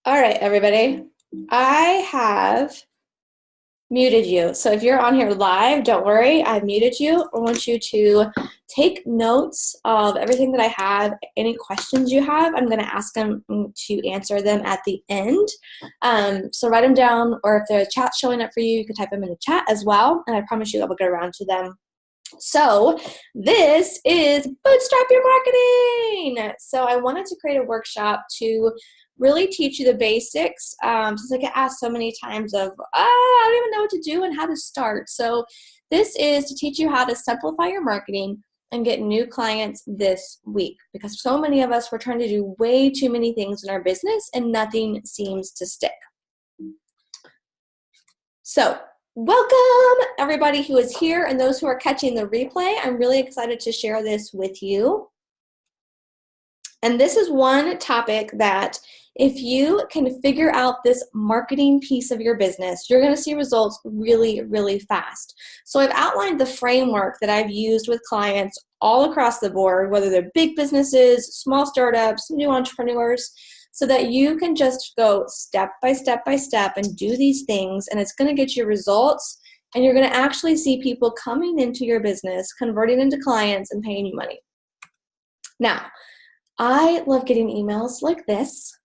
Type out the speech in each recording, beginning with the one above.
All right, everybody. I have muted you. So if you're on here live, don't worry, I've muted you. I want you to take notes of everything that I have. Any questions you have, I'm going to ask them to answer them at the end. So write them down, or if there's a chat showing up for you, you can type them in the chat as well. And I promise you I will get around to them. So this is Bootstrap Your Marketing. So I wanted to create a workshop to really teach you the basics, since I get asked so many times of, I don't even know what to do and how to start. So this is to teach you how to simplify your marketing and get new clients this week, because so many of us, we're trying to do way too many things in our business and nothing seems to stick. So welcome everybody who is here and those who are catching the replay. I'm really excited to share this with you. And this is one topic that if you can figure out this marketing piece of your business, you're going to see results really, really fast. So I've outlined the framework that I've used with clients all across the board, whether they're big businesses, small startups, new entrepreneurs, so that you can just go step by step by step and do these things, and it's going to get you results, and you're going to actually see people coming into your business, converting into clients, and paying you money. Now, I love getting emails like this,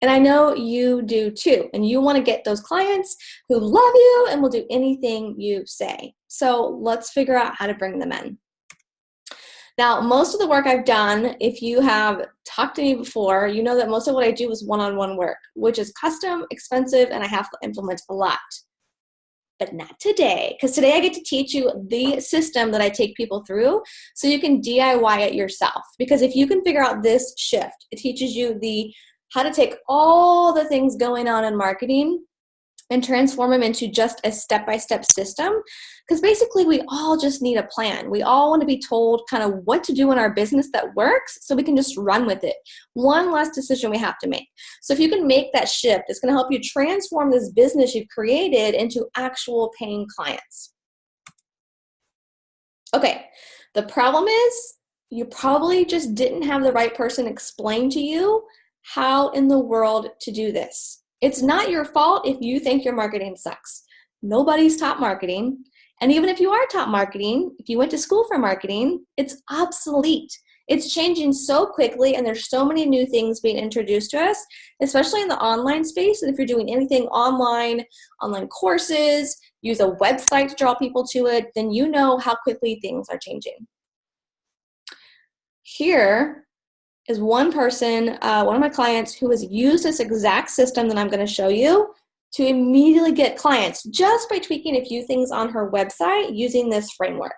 and I know you do too, and you want to get those clients who love you and will do anything you say. So let's figure out how to bring them in. Now, most of the work I've done, if you have talked to me before, you know that most of what I do is one-on-one work, which is custom, expensive, and I have to implement a lot. But not today, because today I get to teach you the system that I take people through so you can DIY it yourself. Because if you can figure out this shift, it teaches you how to take all the things going on in marketing and transform them into just a step-by-step system. Because basically we all just need a plan. We all want to be told kind of what to do in our business that works so we can just run with it. One less decision we have to make. So if you can make that shift, it's going to help you transform this business you've created into actual paying clients. Okay, the problem is you probably just didn't have the right person explain to you how in the world to do this. It's not your fault if you think your marketing sucks. Nobody's taught marketing. And even if you are taught marketing, if you went to school for marketing, it's obsolete. It's changing so quickly, and there's so many new things being introduced to us, especially in the online space. And if you're doing anything online courses, use a website to draw people to it, then you know how quickly things are changing. Here is one person, one of my clients, who has used this exact system that I'm going to show you to immediately get clients just by tweaking a few things on her website using this framework.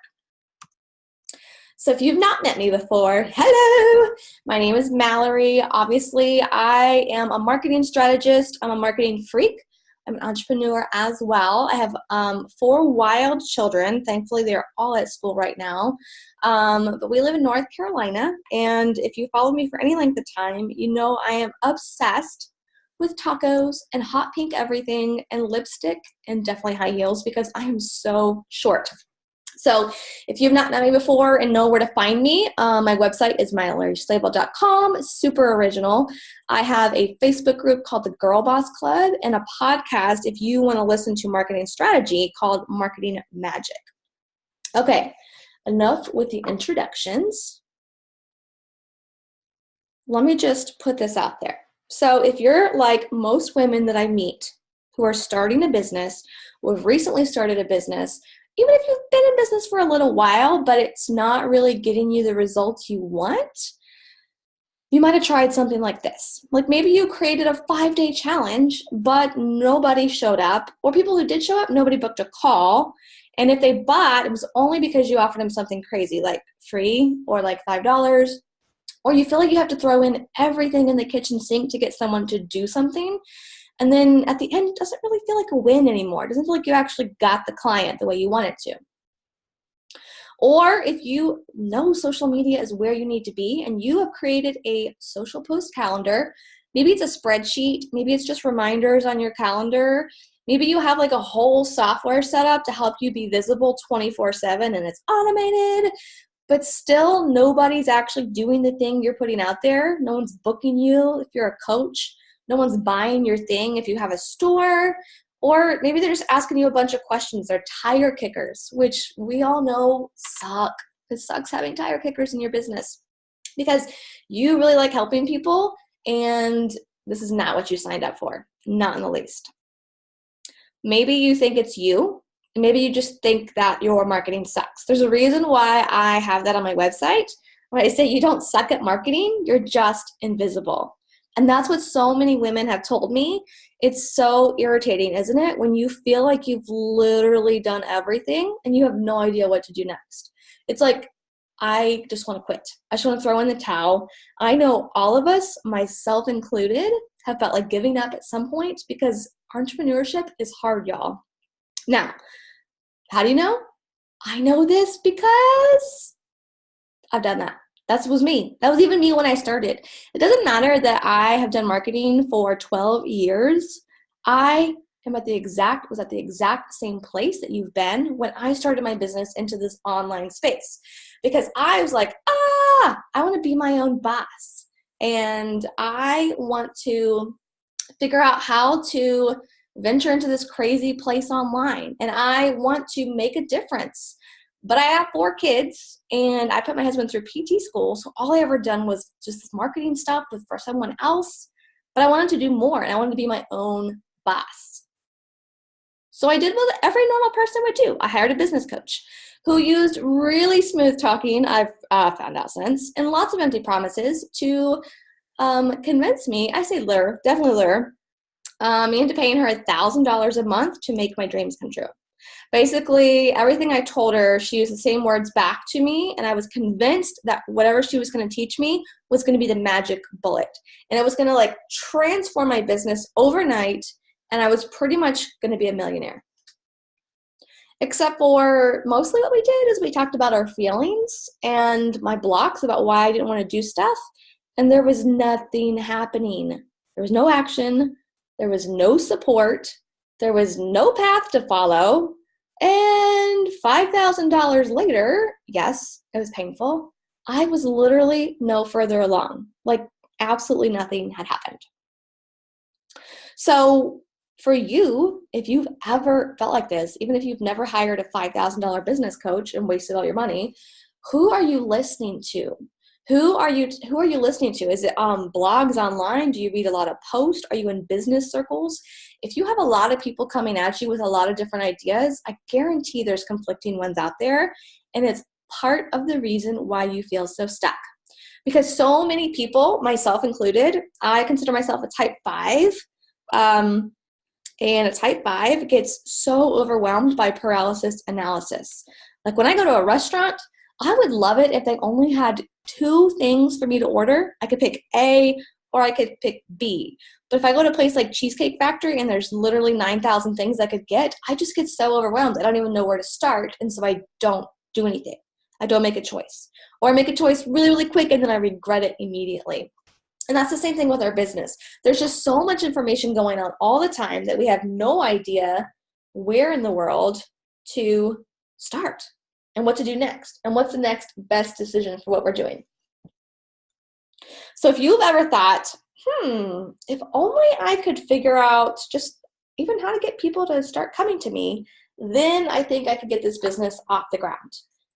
So if you've not met me before, hello, my name is Mallory. Obviously, I am a marketing strategist. I'm a marketing freak. I'm an entrepreneur as well. I have 4 wild children. Thankfully, they're all at school right now. But we live in North Carolina, and if you follow me for any length of time, you know I am obsessed with tacos and hot pink everything and lipstick and definitely high heels because I am so short. So if you've not met me before and know where to find me, my website is malloryschlabel.com. Super original. I have a Facebook group called the Girl Boss Club and a podcast if you want to listen to marketing strategy called Marketing Magic. Okay, enough with the introductions. Let me just put this out there. So if you're like most women that I meet who are starting a business, who have recently started a business, even if you've been in business for a little while, but it's not really getting you the results you want, you might have tried something like this. Like maybe you created a 5-day challenge, but nobody showed up, or people who did show up, nobody booked a call. And if they bought, it was only because you offered them something crazy, like free or like $5, or you feel like you have to throw in everything in the kitchen sink to get someone to do something. And then at the end, it doesn't really feel like a win anymore. It doesn't feel like you actually got the client the way you wanted to. Or if you know social media is where you need to be and you have created a social post calendar, maybe it's a spreadsheet, maybe it's just reminders on your calendar, maybe you have like a whole software set up to help you be visible 24/7 and it's automated, but still nobody's actually doing the thing you're putting out there. No one's booking you if you're a coach. No one's buying your thing if you have a store, or maybe they're just asking you a bunch of questions. They're tire kickers, which we all know suck. It sucks having tire kickers in your business because you really like helping people, and this is not what you signed up for, not in the least. Maybe you think it's you. Maybe you just think that your marketing sucks. There's a reason why I have that on my website. When I say you don't suck at marketing, you're just invisible. And that's what so many women have told me. It's so irritating, isn't it? When you feel like you've literally done everything and you have no idea what to do next. It's like, I just want to quit. I just want to throw in the towel. I know all of us, myself included, have felt like giving up at some point because entrepreneurship is hard, y'all. Now, how do you know? I know this because I've done that. That was me. That was even me when I started. It doesn't matter that I have done marketing for 12 years. I am was at the exact same place that you've been when I started my business into this online space. Because I was like, I want to be my own boss. And I want to figure out how to venture into this crazy place online. And I want to make a difference. But I have 4 kids, and I put my husband through PT school, so all I ever done was just this marketing stuff for someone else. But I wanted to do more, and I wanted to be my own boss. So I did what every normal person would do. I hired a business coach who used really smooth talking, I've found out since, and lots of empty promises to convince me, I say lure, definitely lure, me into paying her $1,000 a month to make my dreams come true. Basically, everything I told her, she used the same words back to me, and I was convinced that whatever she was going to teach me was going to be the magic bullet. And it was going to transform my business overnight, and I was pretty much going to be a millionaire. Except for mostly what we did is we talked about our feelings and my blocks about why I didn't want to do stuff, and there was nothing happening. There was no action. There was no support. There was no path to follow. And $5,000 later, yes, it was painful. I was literally no further along. Absolutely nothing had happened. So for you, if you've ever felt like this, even if you've never hired a $5,000 business coach and wasted all your money, who are you listening to? Who are you listening to? Is it blogs online? Do you read a lot of posts? Are you in business circles? If you have a lot of people coming at you with a lot of different ideas, I guarantee there's conflicting ones out there, and it's part of the reason why you feel so stuck. Because so many people, myself included, I consider myself a type 5, and a type 5 gets so overwhelmed by paralysis analysis. When I go to a restaurant, I would love it if they only had 2 things for me to order. I could pick A or I could pick B. But if I go to a place like Cheesecake Factory and there's literally 9,000 things I could get, I just get so overwhelmed. I don't even know where to start, and so I don't do anything. I don't make a choice. Or I make a choice really, really quick, and then I regret it immediately. And that's the same thing with our business. There's just so much information going on all the time that we have no idea where in the world to start and what to do next and what's the next best decision for what we're doing. So if you've ever thought, if only I could figure out just even how to get people to start coming to me, then I think I could get this business off the ground.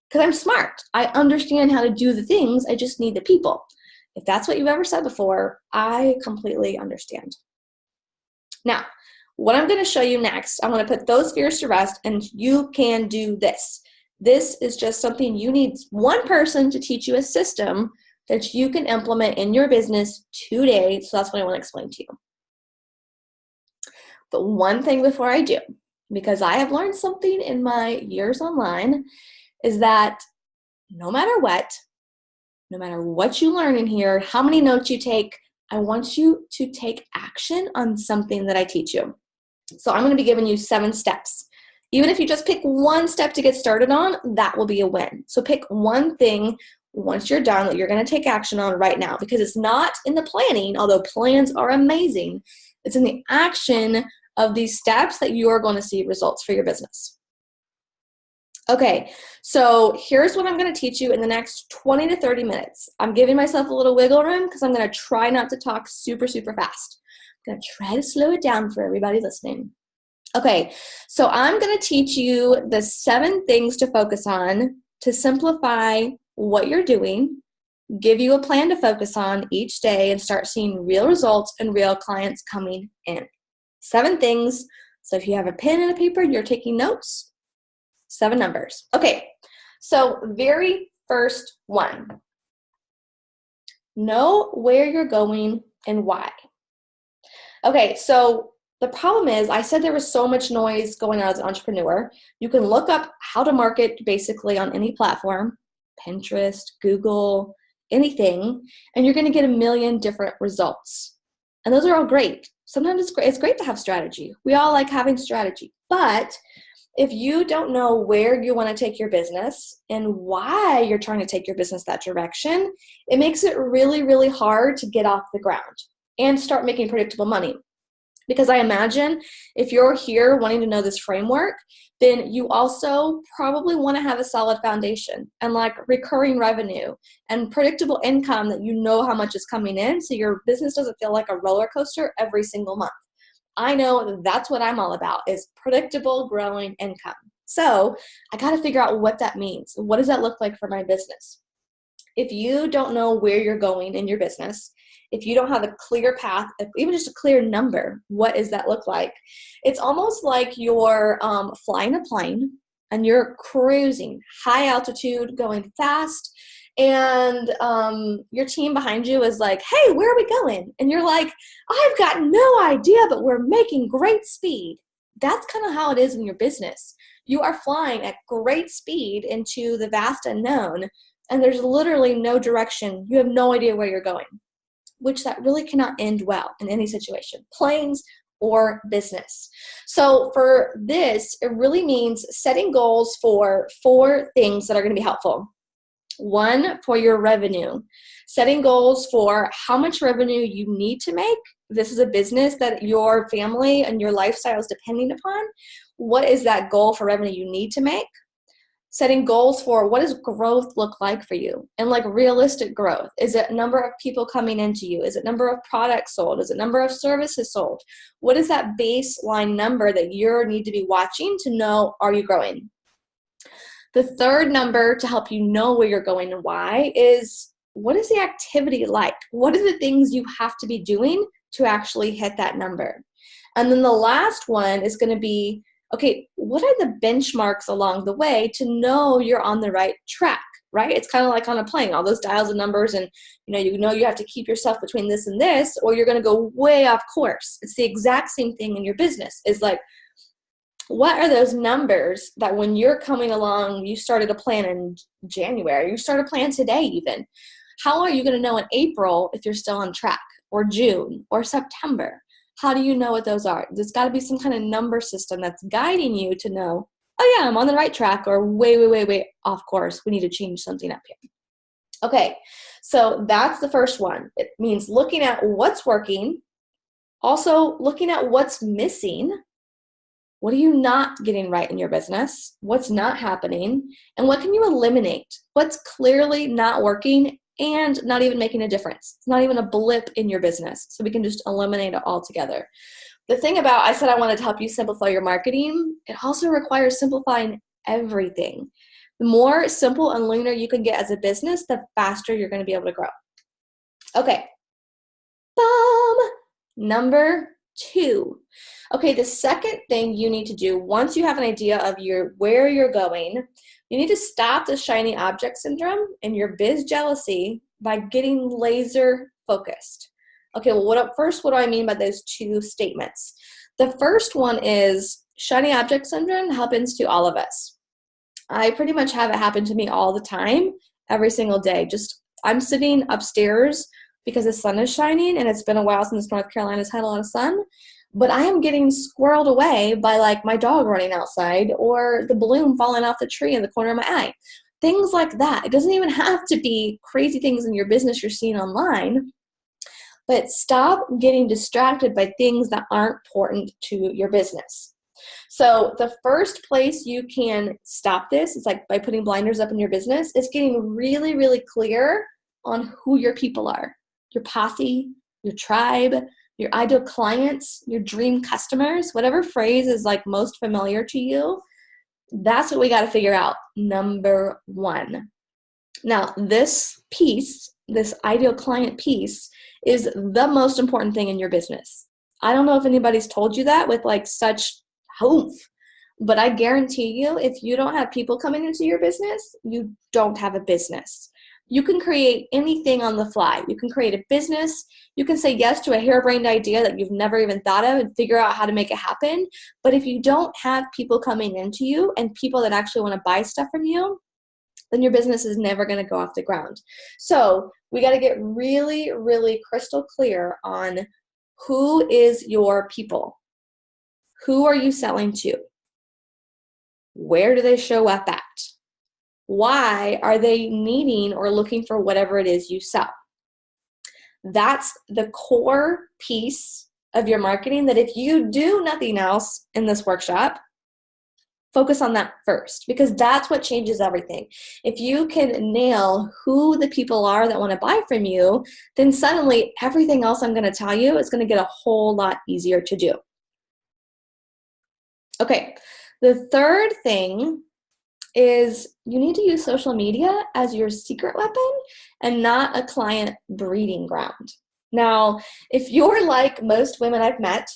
Because I'm smart. I understand how to do the things. I just need the people. If that's what you've ever said before, I completely understand. Now, what I'm going to show you next, I'm going to put those fears to rest, and you can do this. This is just something you need one person to teach you a system that you can implement in your business today. So that's what I want to explain to you. But one thing before I do, because I have learned something in my years online, is that no matter what you learn in here, how many notes you take, I want you to take action on something that I teach you. So I'm going to be giving you 7 steps. Even if you just pick one step to get started on, that will be a win. So pick one thing once you're done that you're going to take action on right now, because it's not in the planning, although plans are amazing. It's in the action of these steps that you are going to see results for your business. Okay, so here's what I'm going to teach you in the next 20 to 30 minutes. I'm giving myself a little wiggle room because I'm going to try not to talk super, super fast. I'm going to try to slow it down for everybody listening. Okay, so I'm going to teach you the 7 things to focus on to simplify what you're doing, give you a plan to focus on each day, and start seeing real results and real clients coming in. 7 things. So if you have a pen and a paper and you're taking notes, 7 numbers. Okay, so very first one. Know where you're going and why. Okay, so the problem is, I said there was so much noise going on as an entrepreneur. You can look up how to market basically on any platform, Pinterest, Google, anything, and you're going to get a million different results. And those are all great. Sometimes it's great to have strategy. We all like having strategy. But if you don't know where you want to take your business and why you're trying to take your business that direction, it makes it really, really hard to get off the ground and start making predictable money. Because I imagine if you're here wanting to know this framework, then you also probably want to have a solid foundation and like recurring revenue and predictable income that you know how much is coming in, so your business doesn't feel like a roller coaster every single month. I know that's what I'm all about, is predictable growing income. So I got to figure out what that means. What does that look like for my business? If you don't know where you're going in your business, if you don't have a clear path, even just a clear number, what does that look like? It's almost like you're flying a plane and you're cruising, high altitude, going fast, and your team behind you is like, hey, where are we going? And you're like, I've got no idea, but we're making great speed. That's kind of how it is in your business. You are flying at great speed into the vast unknown, and there's literally no direction. You have no idea where you're going, which that really cannot end well in any situation, planes or business. So for this, it really means setting goals for 4 things that are going to be helpful. 1, for your revenue. Setting goals for how much revenue you need to make. This is a business that your family and your lifestyle is depending upon. What is that goal for revenue you need to make? Setting goals for what does growth look like for you, and like realistic growth. Is it number of people coming into you? Is it number of products sold? Is it number of services sold? What is that baseline number that you need to be watching to know, are you growing? The third number to help you know where you're going and why is, what is the activity like? What are the things you have to be doing to actually hit that number? And then the last one is going to be, okay, what are the benchmarks along the way to know you're on the right track, right? It's kind of like on a plane, all those dials and numbers, and you know you have to keep yourself between this and this, or you're going to go way off course. It's the exact same thing in your business. It's like, what are those numbers that when you're coming along, you started a plan in January, you start a plan today even. How are you going to know in April if you're still on track, or June, or September? How do you know what those are? There's got to be some kind of number system that's guiding you to know, oh yeah, I'm on the right track, or way off course. We need to change something up here. Okay, so that's the first one. It means looking at what's working, also looking at what's missing. What are you not getting right in your business? What's not happening? And what can you eliminate? What's clearly not working and not even making a difference? It's not even a blip in your business. So we can just eliminate it altogether. The thing about, I said I wanted to help you simplify your marketing. It also requires simplifying everything. The more simple and leaner you can get as a business, the faster you're going to be able to grow. Okay. Number 2. Okay, the second thing you need to do once you have an idea of where you're going, you need to stop the shiny object syndrome and your biz jealousy by getting laser focused. Okay, well, what do I mean by those 2 statements? The first one is shiny object syndrome happens to all of us. I pretty much have it happen to me all the time, every single day. I'm sitting upstairs because the sun is shining, and it's been a while since North Carolina's had a lot of sun, but I am getting squirreled away by like my dog running outside or the bloom falling off the tree in the corner of my eye. Things like that. It doesn't even have to be crazy things in your business you're seeing online, but stop getting distracted by things that aren't important to your business. So the first place you can stop this is like by putting blinders up in your business, is getting really, really clear on who your people are. Your posse, your tribe, your ideal clients, your dream customers, whatever phrase is like most familiar to you, that's what we got to figure out. Number one. Now, this piece, this ideal client piece, is the most important thing in your business. I don't know if anybody's told you that with like such oomph, but I guarantee you, if you don't have people coming into your business, you don't have a business. You can create anything on the fly. You can create a business. You can say yes to a harebrained idea that you've never even thought of and figure out how to make it happen. But if you don't have people coming into you and people that actually want to buy stuff from you, then your business is never going to go off the ground. So we got to get really, really crystal clear on who is your people. Who are you selling to? Where do they show up at? Why are they needing or looking for whatever it is you sell? That's the core piece of your marketing that if you do nothing else in this workshop, focus on that first, because that's what changes everything. If you can nail who the people are that want to buy from you, then suddenly everything else I'm going to tell you is going to get a whole lot easier to do. Okay, the third thing is you need to use social media as your secret weapon and not a client breeding ground. Now, if you're like most women I've met,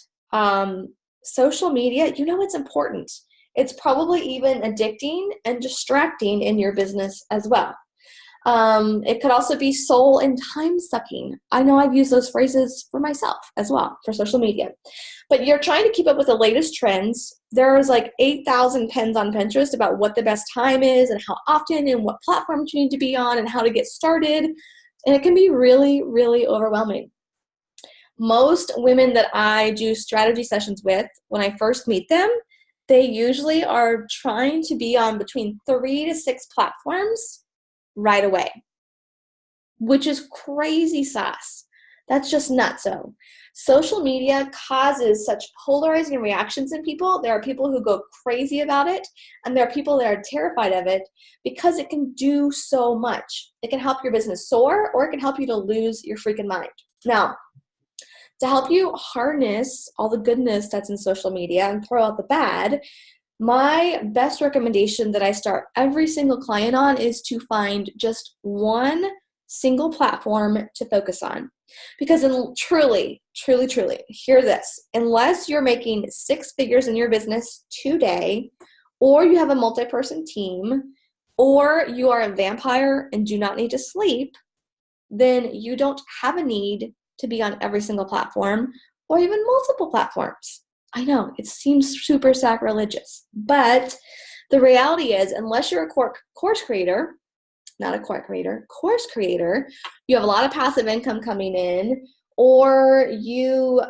social media, you know it's important. It's probably even addicting and distracting in your business as well. It could also be soul and time sucking. I know I've used those phrases for myself as well, for social media. But you're trying to keep up with the latest trends. There's like 8,000 pins on Pinterest about what the best time is and how often and what platforms you need to be on and how to get started. And it can be really, really overwhelming. Most women that I do strategy sessions with, when I first meet them, they usually are trying to be on between 3 to 6 platforms right away, which is crazy sauce. That's just nutso. Social media causes such polarizing reactions in people. There are people who go crazy about it, and there are people that are terrified of it because it can do so much. It can help your business soar, or it can help you to lose your freaking mind. Now, to help you harness all the goodness that's in social media and throw out the bad, my best recommendation that I start every single client on is to find just one single platform to focus on. Because truly, hear this, unless you're making 6 figures in your business today, or you have a multi-person team, or you are a vampire and do not need to sleep, then you don't have a need to be on every single platform or even multiple platforms. I know, it seems super sacrilegious, but the reality is, unless you're a course creator, you have a lot of passive income coming in, or you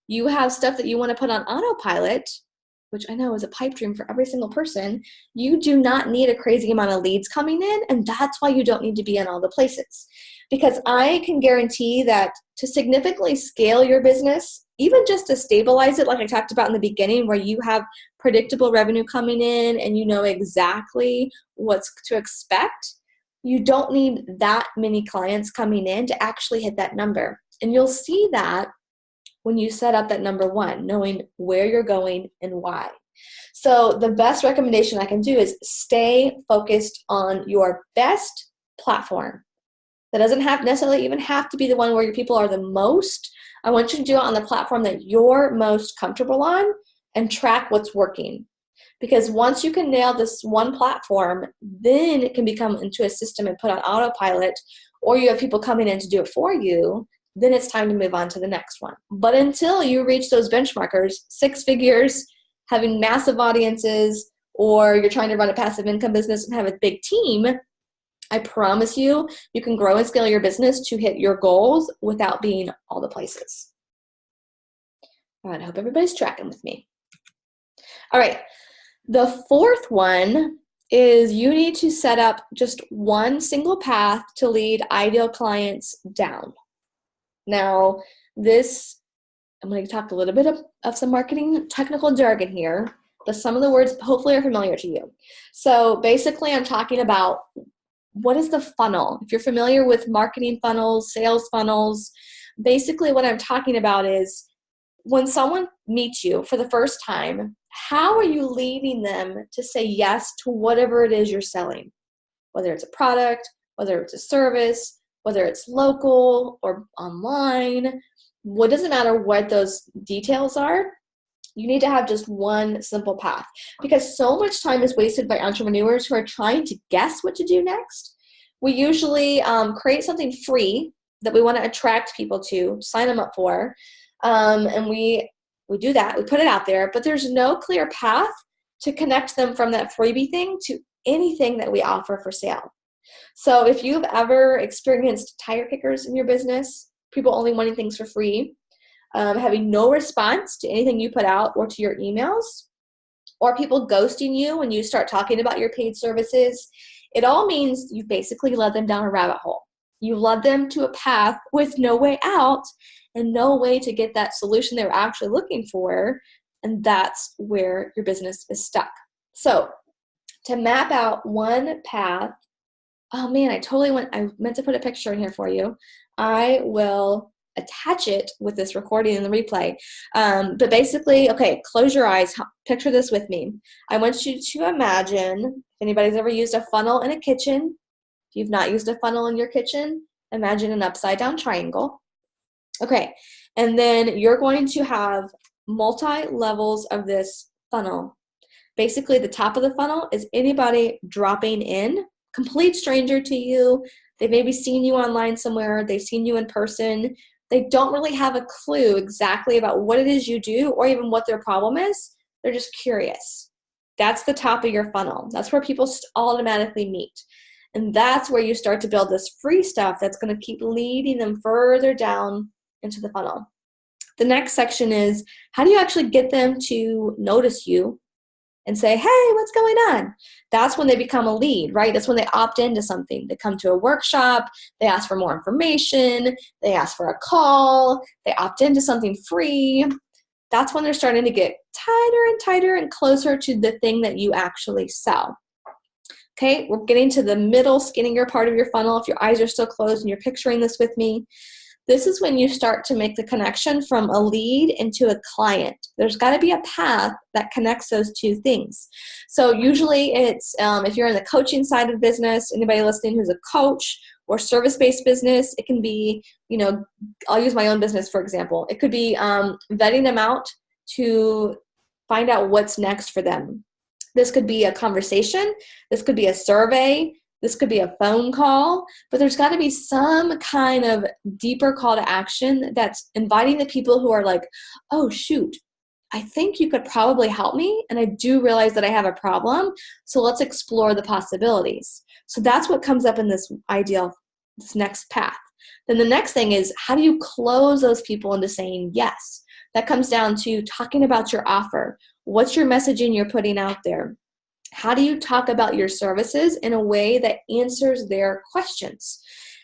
you have stuff that you want to put on autopilot, which I know is a pipe dream for every single person. You do not need a crazy amount of leads coming in, and that's why you don't need to be in all the places. Because I can guarantee that to significantly scale your business, even just to stabilize it, like I talked about in the beginning, where you have predictable revenue coming in and you know exactly what's to expect, you don't need that many clients coming in to actually hit that number. And you'll see that when you set up that number one, knowing where you're going and why. So the best recommendation I can do is stay focused on your best platform. That doesn't necessarily even have to be the one where your people are the most. I want you to do it on the platform that you're most comfortable on and track what's working. Because once you can nail this one platform, then it can become into a system and put on autopilot, or you have people coming in to do it for you, then it's time to move on to the next one. But until you reach those benchmarkers, 6 figures, having massive audiences, or you're trying to run a passive income business and have a big team, I promise you, you can grow and scale your business to hit your goals without being all the places. All right, I hope everybody's tracking with me. All right, the fourth one is you need to set up just one single path to lead ideal clients down. Now, I'm going to talk a little bit of some marketing technical jargon here, but some of the words hopefully are familiar to you. So basically, I'm talking about what is the funnel? If you're familiar with marketing funnels, sales funnels, basically what I'm talking about is when someone meets you for the first time, how are you leading them to say yes to whatever it is you're selling? Whether it's a product, whether it's a service, whether it's local or online, what doesn't matter what those details are, you need to have just one simple path, because so much time is wasted by entrepreneurs who are trying to guess what to do next. We usually create something free that we want to attract people to sign them up for, and we do that. We put it out there, but there's no clear path to connect them from that freebie thing to anything that we offer for sale. So if you've ever experienced tire kickers in your business, people only wanting things for free, having no response to anything you put out or to your emails, or people ghosting you when you start talking about your paid services, it all means you basically led them down a rabbit hole. You led them to a path with no way out and no way to get that solution they were actually looking for, and that's where your business is stuck. So to map out one path, oh man, I meant to put a picture in here for you. I will attach it with this recording and the replay. But basically, okay, close your eyes. Picture this with me. I want you to imagine, if anybody's ever used a funnel in a kitchen, if you've not used a funnel in your kitchen, imagine an upside down triangle. Okay, and then you're going to have multi-levels of this funnel. Basically, the top of the funnel is anybody dropping in, complete stranger to you. They've maybe seen you online somewhere. They've seen you in person. They don't really have a clue exactly about what it is you do or even what their problem is. They're just curious. That's the top of your funnel. That's where people automatically meet. And that's where you start to build this free stuff that's going to keep leading them further down into the funnel. The next section is, how do you actually get them to notice you and say, hey, what's going on? That's when they become a lead, right? That's when they opt into something. They come to a workshop, they ask for more information, they ask for a call, they opt into something free. That's when they're starting to get tighter and tighter and closer to the thing that you actually sell. Okay, we're getting to the middle, skinnier part of your funnel. If your eyes are still closed and you're picturing this with me, this is when you start to make the connection from a lead into a client. There's got to be a path that connects those two things. So usually it's, if you're in the coaching side of business, anybody listening who's a coach or service-based business, it can be, I'll use my own business, for example. It could be vetting them out to find out what's next for them. This could be a conversation. This could be a survey. This could be a phone call, but there's got to be some kind of deeper call to action that's inviting the people who are like, oh, shoot, I think you could probably help me, and I do realize that I have a problem, so let's explore the possibilities. So that's what comes up in this next path. Then the next thing is, how do you close those people into saying yes? That comes down to talking about your offer. What's your messaging you're putting out there? How do you talk about your services in a way that answers their questions?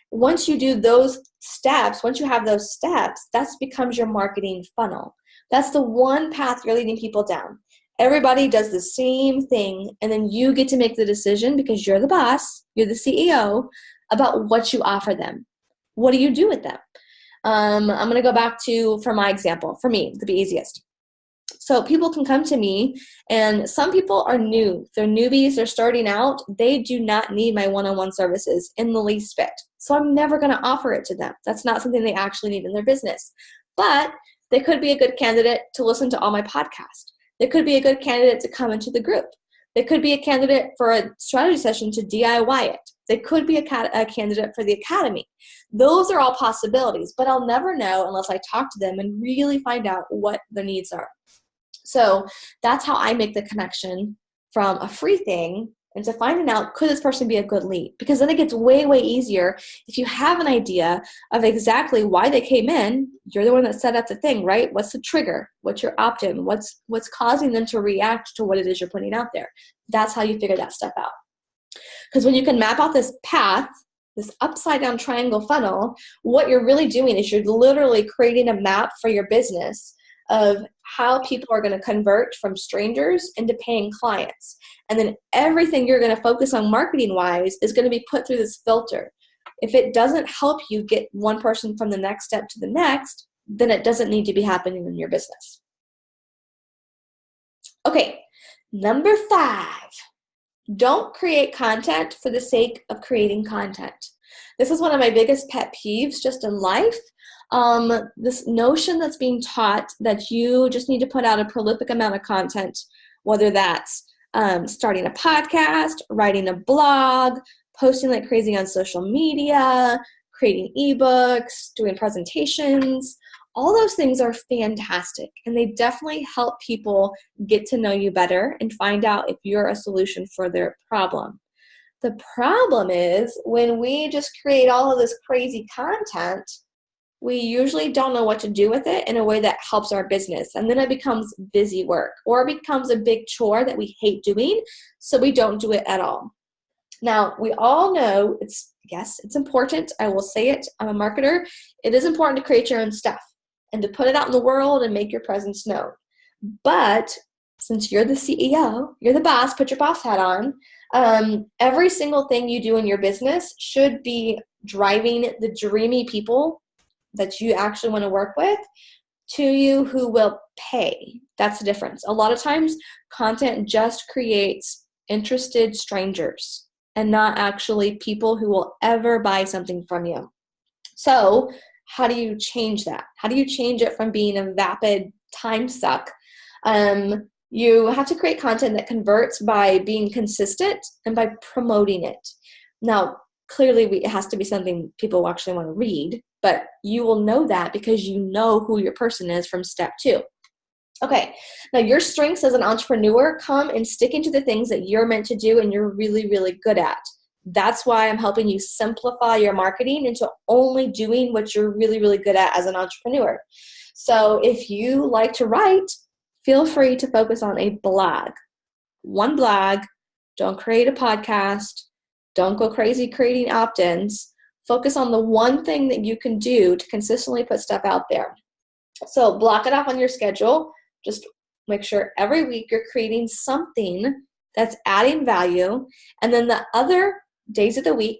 Once you do those steps, once you have those steps, that becomes your marketing funnel. That's the one path you're leading people down. Everybody does the same thing, and then you get to make the decision, because you're the boss, you're the CEO, about what you offer them. What do you do with them? I'm going to go back to, for my example, for me, to be easiest. So people can come to me, and some people are new. They're newbies. They're starting out. They do not need my one-on-one services in the least bit. So I'm never going to offer it to them. That's not something they actually need in their business. But they could be a good candidate to listen to all my podcasts. They could be a good candidate to come into the group. They could be a candidate for a strategy session to DIY it. They could be a candidate for the academy. Those are all possibilities, but I'll never know unless I talk to them and really find out what their needs are. So that's how I make the connection from a free thing into finding out, could this person be a good lead? Because then it gets way, way easier. If you have an idea of exactly why they came in, you're the one that set up the thing, right? What's the trigger? What's your opt-in? What's causing them to react to what it is you're putting out there? That's how you figure that stuff out. Because when you can map out this path, this upside down triangle funnel, what you're really doing is you're literally creating a map for your business of how people are going to convert from strangers into paying clients. And then everything you're going to focus on marketing-wise is going to be put through this filter. If it doesn't help you get one person from the next step to the next, then it doesn't need to be happening in your business. Okay, number 5, don't create content for the sake of creating content. This is one of my biggest pet peeves just in life. This notion that's being taught that you just need to put out a prolific amount of content, whether that's starting a podcast, writing a blog, posting like crazy on social media, creating ebooks, doing presentations. All those things are fantastic, and they definitely help people get to know you better and find out if you're a solution for their problem. The problem is when we just create all of this crazy content, we usually don't know what to do with it in a way that helps our business. And then it becomes busy work, or it becomes a big chore that we hate doing, so we don't do it at all. Now, we all know it's important. I will say it. I'm a marketer. It is important to create your own stuff and to put it out in the world and make your presence known. But since you're the CEO, you're the boss, put your boss hat on, every single thing you do in your business should be driving the dreamy people that you actually want to work with to you who will pay. That's the difference. A lot of times content just creates interested strangers and not actually people who will ever buy something from you. So how do you change that? How do you change it from being a vapid time suck? You have to create content that converts by being consistent and by promoting it. Now, clearly it has to be something people actually want to read, but you will know that because you know who your person is from step 2. Okay, now your strengths as an entrepreneur come in sticking to the things that you're meant to do and you're really, really good at. That's why I'm helping you simplify your marketing into only doing what you're really, really good at as an entrepreneur. So if you like to write, feel free to focus on a blog. One blog. Don't create a podcast. Don't go crazy creating opt-ins. Focus on the one thing that you can do to consistently put stuff out there. So block it off on your schedule. Just make sure every week you're creating something that's adding value. And then the other days of the week,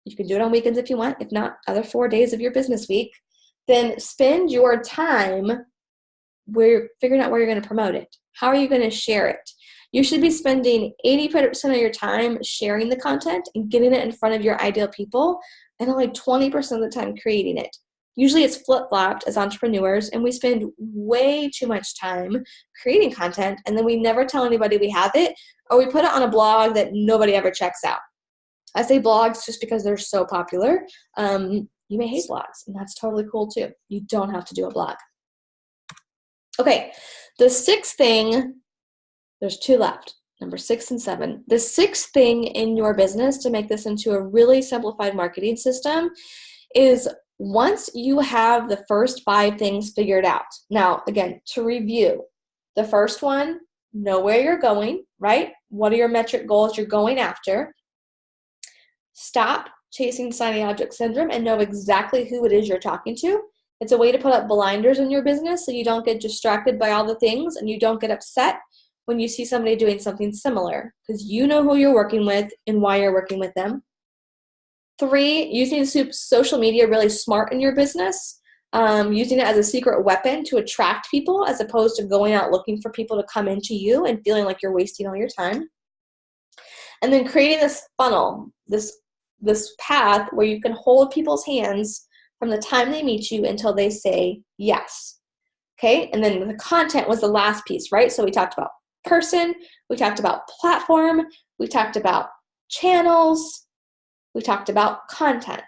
you can do it on weekends if you want, if not, other 4 days of your business week, then spend your time where you're figuring out where you're going to promote it. How are you going to share it? You should be spending 80% of your time sharing the content and getting it in front of your ideal people, and only 20% of the time creating it. Usually it's flip-flopped as entrepreneurs, and we spend way too much time creating content, and then we never tell anybody we have it, or we put it on a blog that nobody ever checks out. I say blogs just because they're so popular. You may hate blogs, and that's totally cool too. You don't have to do a blog. Okay, the 6th thing, there's 2 left, number 6 and 7. The 6th thing in your business to make this into a really simplified marketing system is once you have the first 5 things figured out. Now, again, to review, the first one, know where you're going, right? What are your metric goals you're going after? Stop chasing shiny object syndrome and know exactly who it is you're talking to. It's a way to put up blinders in your business so you don't get distracted by all the things and you don't get upset when you see somebody doing something similar, because you know who you're working with and why you're working with them. 3, using social media really smart in your business, using it as a secret weapon to attract people as opposed to going out looking for people to come into you and feeling like you're wasting all your time. And then creating this funnel, this path where you can hold people's hands from the time they meet you until they say yes. Okay, and then the content was the last piece, right? So we talked about person, we talked about platform, we talked about channels, we talked about content.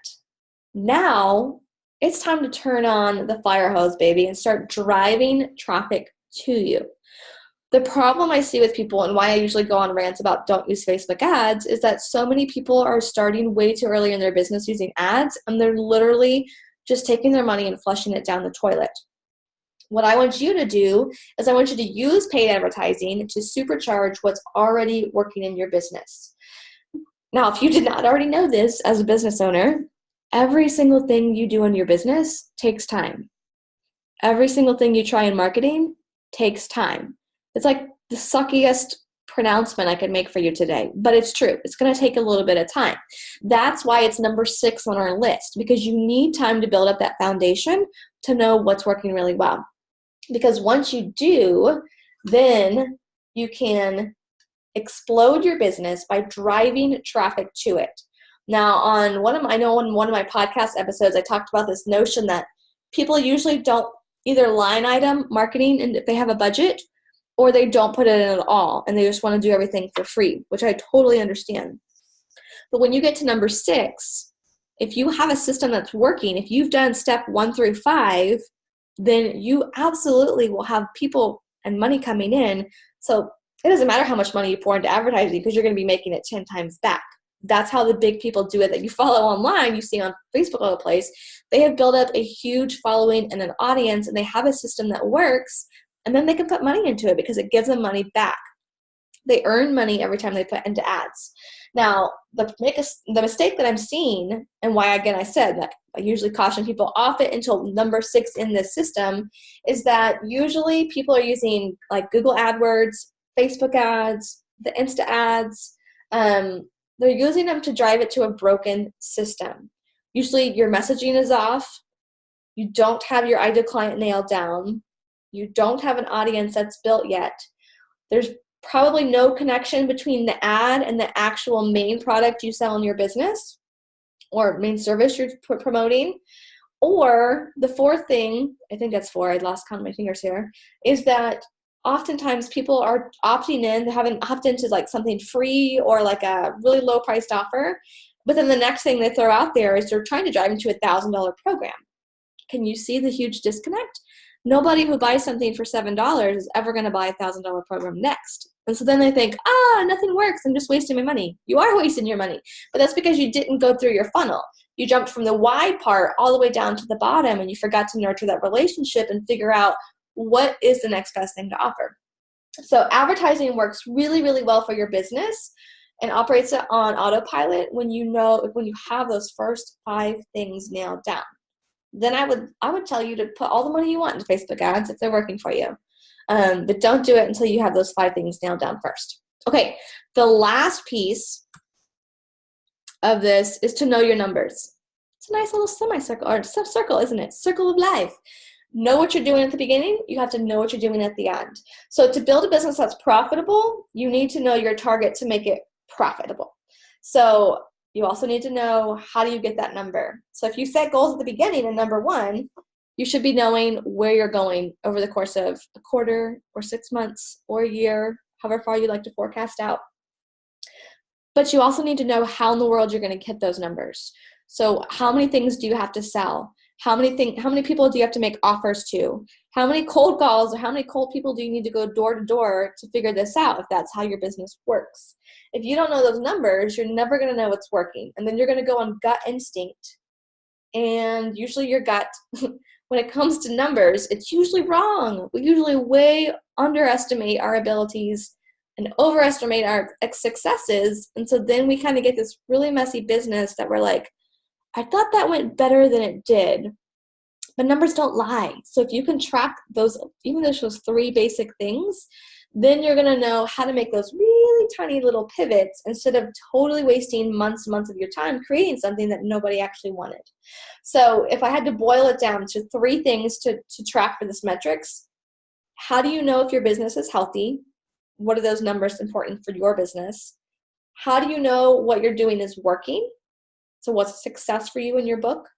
Now it's time to turn on the fire hose, baby, and start driving traffic to you. The problem I see with people and why I usually go on rants about don't use Facebook ads is that so many people are starting way too early in their business using ads, and they're literally just taking their money and flushing it down the toilet. What I want you to do is I want you to use paid advertising to supercharge what's already working in your business. Now, if you did not already know this as a business owner, every single thing you do in your business takes time. Every single thing you try in marketing takes time. It's like the suckiest pronouncement I could make for you today, but it's true. It's going to take a little bit of time. That's why it's number 6 on our list, because you need time to build up that foundation to know what's working really well. Because once you do, then you can explode your business by driving traffic to it. Now, on one of my podcast episodes, I talked about this notion that people usually don't either line item marketing, and if they have a budget, or they don't put it in at all, and they just want to do everything for free, which I totally understand. But when you get to number 6, if you have a system that's working, if you've done step 1 through 5, then you absolutely will have people and money coming in. So it doesn't matter how much money you pour into advertising, because you're going to be making it 10 times back. That's how the big people do it that you follow online, you see on Facebook all the place. They have built up a huge following and an audience, and they have a system that works, and then they can put money into it because it gives them money back. They earn money every time they put into ads. Now, the mistake that I'm seeing, and why, again, I said that I usually caution people off it until number 6 in this system, is that usually people are using like Google AdWords, Facebook ads, the Insta ads. They're using them to drive it to a broken system. Usually your messaging is off. You don't have your ideal client nailed down. You don't have an audience that's built yet. There's probably no connection between the ad and the actual main product you sell in your business or main service you're promoting. Or the 4th thing, I think that's 4, I lost count of my fingers here, is that oftentimes people are opting in, they haven't opted into like something free or like a really low priced offer. But then the next thing they throw out there is they're trying to drive into $1,000 program. Can you see the huge disconnect? Nobody who buys something for $7 is ever going to buy a $1,000 program next. And so then they think, nothing works. I'm just wasting my money. You are wasting your money. But that's because you didn't go through your funnel. You jumped from the why part all the way down to the bottom, and you forgot to nurture that relationship and figure out what is the next best thing to offer. So advertising works really, really well for your business and operates it on autopilot when you have those first 5 things nailed down. Then I would tell you to put all the money you want into Facebook ads if they're working for you. But don't do it until you have those 5 things nailed down first. Okay, the last piece of this is to know your numbers. It's a nice little semicircle, or circle, isn't it? Circle of life. Know what you're doing at the beginning. You have to know what you're doing at the end. So to build a business that's profitable, you need to know your target to make it profitable. So you also need to know, how do you get that number? So if you set goals at the beginning in number 1, you should be knowing where you're going over the course of a quarter or 6 months or a year, however far you like to forecast out. But you also need to know how in the world you're going to hit those numbers. So how many things do you have to sell? How many people do you have to make offers to? How many cold calls or how many cold people do you need to go door to door to figure this out, if that's how your business works? If you don't know those numbers, you're never going to know what's working. And then you're going to go on gut instinct. And usually your gut, when it comes to numbers, it's usually wrong. We usually way underestimate our abilities and overestimate our successes. And so then we kind of get this really messy business that we're like, I thought that went better than it did. But numbers don't lie. So if you can track those, even those 3 basic things, then you're going to know how to make those really tiny little pivots instead of totally wasting months and months of your time creating something that nobody actually wanted. So if I had to boil it down to 3 things to track for this metrics, how do you know if your business is healthy? What are those numbers important for your business? How do you know what you're doing is working? So what's a success for you in your book?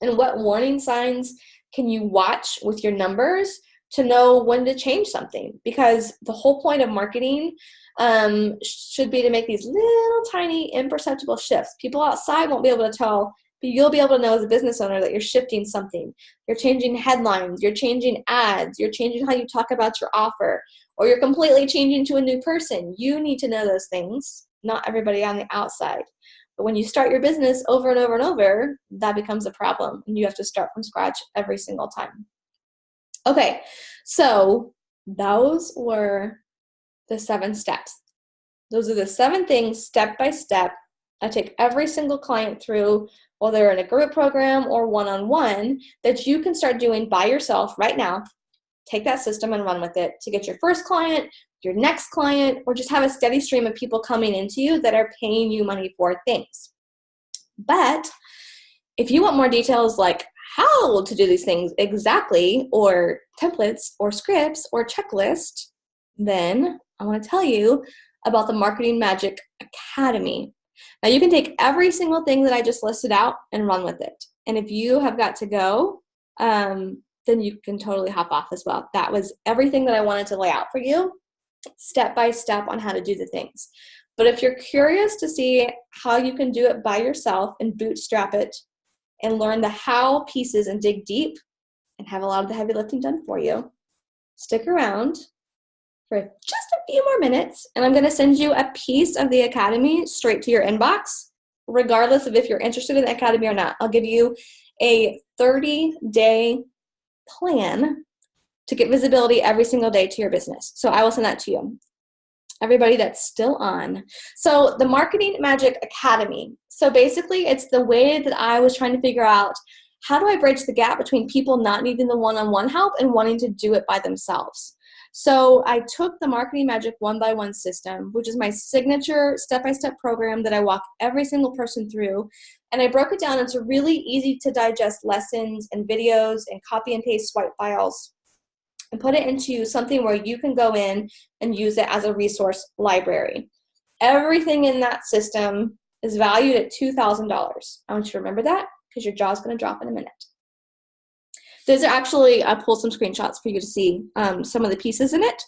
And what warning signs can you watch with your numbers to know when to change something? Because the whole point of marketing should be to make these little tiny imperceptible shifts. People outside won't be able to tell, but you'll be able to know as a business owner that you're shifting something. You're changing headlines, you're changing ads, you're changing how you talk about your offer, or you're completely changing to a new person. You need to know those things, not everybody on the outside. But when you start your business over and over and over, that becomes a problem, and you have to start from scratch every single time. Okay, so those were the 7 steps. Those are the 7 things step by step I take every single client through, whether in a group program or one-on-one, that you can start doing by yourself right now. take that system and run with it to get your first client, your next client, or just have a steady stream of people coming into you that are paying you money for things. But if you want more details like how to do these things exactly, or templates or scripts or checklist, then I want to tell you about the Marketing Magic Academy. Now you can take every single thing that I just listed out and run with it. And if you have got to go, then you can totally hop off as well. That was everything that I wanted to lay out for you, step by step on how to do the things. But if you're curious to see how you can do it by yourself and bootstrap it and learn the how pieces and dig deep and have a lot of the heavy lifting done for you, stick around for just a few more minutes, and I'm going to send you a piece of the Academy straight to your inbox, regardless of if you're interested in the Academy or not. I'll give you a 30-day plan to get visibility every single day to your business. So I will send that to you. Everybody that's still on. So the Marketing Magic Academy. So basically it's the way that I was trying to figure out, how do I bridge the gap between people not needing the one-on-one help and wanting to do it by themselves? So I took the Marketing Magic 1-by-1 system, which is my signature step-by-step program that I walk every single person through, and I broke it down into really easy to digest lessons and videos and copy and paste swipe files and put it into something where you can go in and use it as a resource library. Everything in that system is valued at $2,000. I want you to remember that because your jaw's going to drop in a minute. Those are actually, I pulled some screenshots for you to see some of the pieces in it.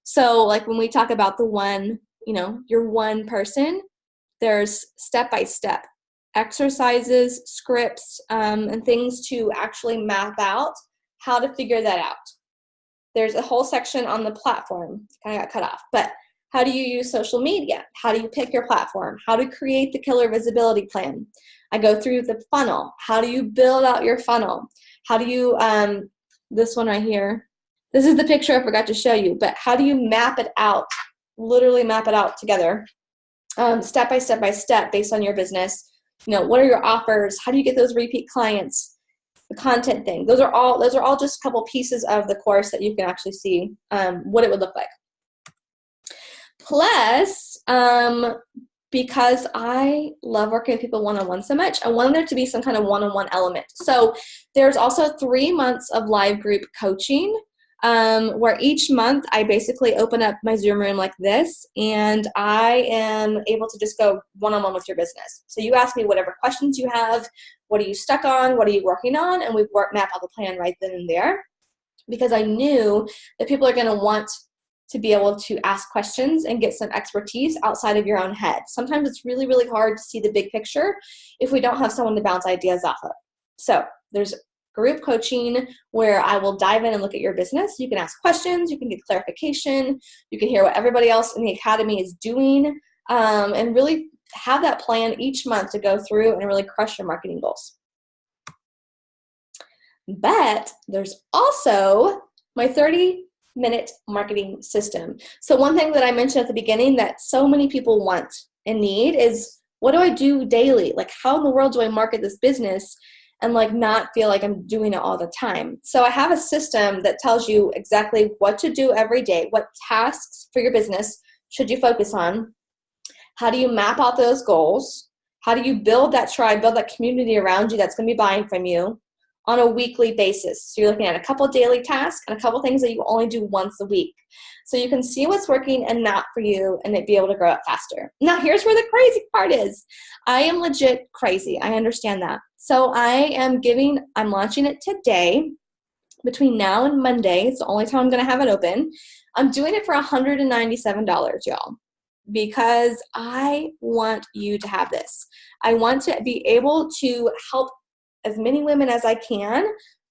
So like when we talk about the one, your one person, there's step-by-step exercises, scripts, and things to actually map out how to figure that out. There's a whole section on the platform. Kind of got cut off, but how do you use social media? How do you pick your platform? How to create the killer visibility plan? I go through the funnel. How do you build out your funnel? How do you, this one right here, this is the picture I forgot to show you, but how do you map it out, literally map it out together, step by step by step based on your business? What are your offers? How do you get those repeat clients? The content thing. Those are all just a couple pieces of the course that you can actually see what it would look like. Plus, because I love working with people one-on-one so much, I wanted there to be some kind of one-on-one element. So there's also 3 months of live group coaching where each month I basically open up my Zoom room like this, and I am able to just go one-on-one with your business. So you ask me whatever questions you have, what are you stuck on, what are you working on, and we map out the plan right then and there, because I knew that people are going to want to be able to ask questions and get some expertise outside of your own head. Sometimes it's really, really hard to see the big picture if we don't have someone to bounce ideas off of. So there's group coaching where I will dive in and look at your business. You can ask questions, you can get clarification, you can hear what everybody else in the academy is doing, and really have that plan each month to go through and really crush your marketing goals. But there's also my 30-minute marketing system. So one thing that I mentioned at the beginning that so many people want and need is, what do I do daily? Like, how in the world do I market this business and not feel like I'm doing it all the time? So I have a system that tells you exactly what to do every day, what tasks for your business should you focus on, how do you map out those goals, how do you build that tribe, build that community around you that's going to be buying from you on a weekly basis. So you're looking at a couple daily tasks and a couple things that you only do once a week. So you can see what's working and not for you and it be able to grow up faster. Now here's where the crazy part is. I am legit crazy. I understand that. So I'm launching it today. Between now and Monday, it's the only time I'm going to have it open. I'm doing it for $197, y'all, because I want you to have this. I want to be able to help as many women as I can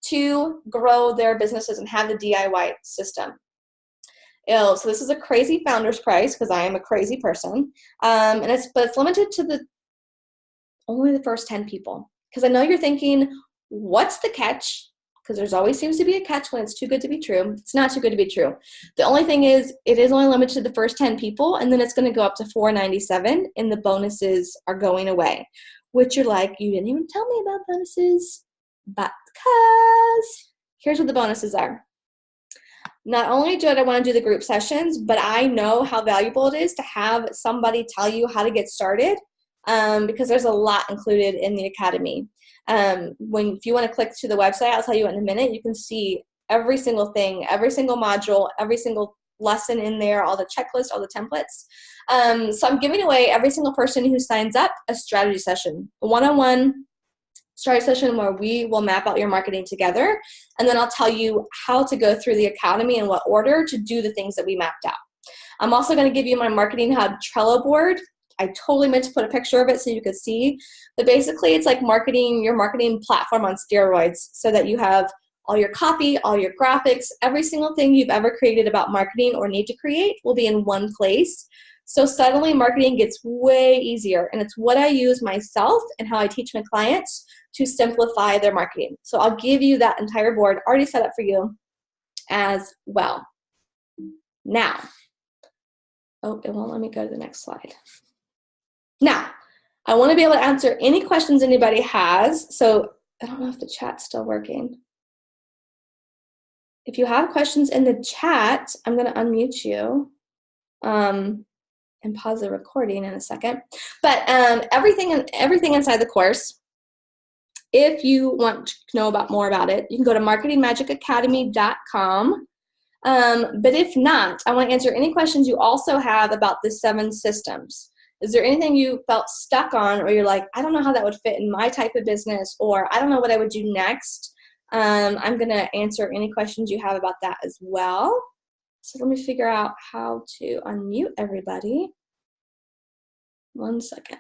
to grow their businesses and have the DIY system. So this is a crazy founder's price because I am a crazy person, but it's limited to only the first 10 people. Because I know you're thinking, what's the catch? Because there's always seems to be a catch when it's too good to be true. It's not too good to be true. The only thing is, it is only limited to the first 10 people, and then it's going to go up to $497, and the bonuses are going away. Which you're like, you didn't even tell me about bonuses. But because here's what the bonuses are. not only do I want to do the group sessions, but I know how valuable it is to have somebody tell you how to get started, because there's a lot included in the academy. If you want to click to the website, I'll tell you in a minute, you can see every single thing, every single module, every single lesson in there, all the checklists, all the templates. So I'm giving away every single person who signs up a strategy session, a one-on-one strategy session where we will map out your marketing together, and then I'll tell you how to go through the academy in what order to do the things that we mapped out. I'm also going to give you my Marketing Hub Trello board. I totally meant to put a picture of it so you could see, but basically it's like your marketing platform on steroids, so that you have all your copy, all your graphics, every single thing you've ever created about marketing or need to create will be in one place. So suddenly marketing gets way easier, and it's what I use myself and how I teach my clients to simplify their marketing. So I'll give you that entire board already set up for you as well. Now, oh, it won't let me go to the next slide. Now, I want to be able to answer any questions anybody has. So I don't know if the chat's still working. If you have questions in the chat, I'm going to unmute you and pause the recording in a second. But everything inside the course, if you want to know more about it, you can go to marketingmagicacademy.com. But if not, I want to answer any questions you also have about the 7 systems. Is there anything you felt stuck on, or you're like, I don't know how that would fit in my type of business, or I don't know what I would do next? I'm going to answer any questions you have about that as well. So let me figure out how to unmute everybody. One second.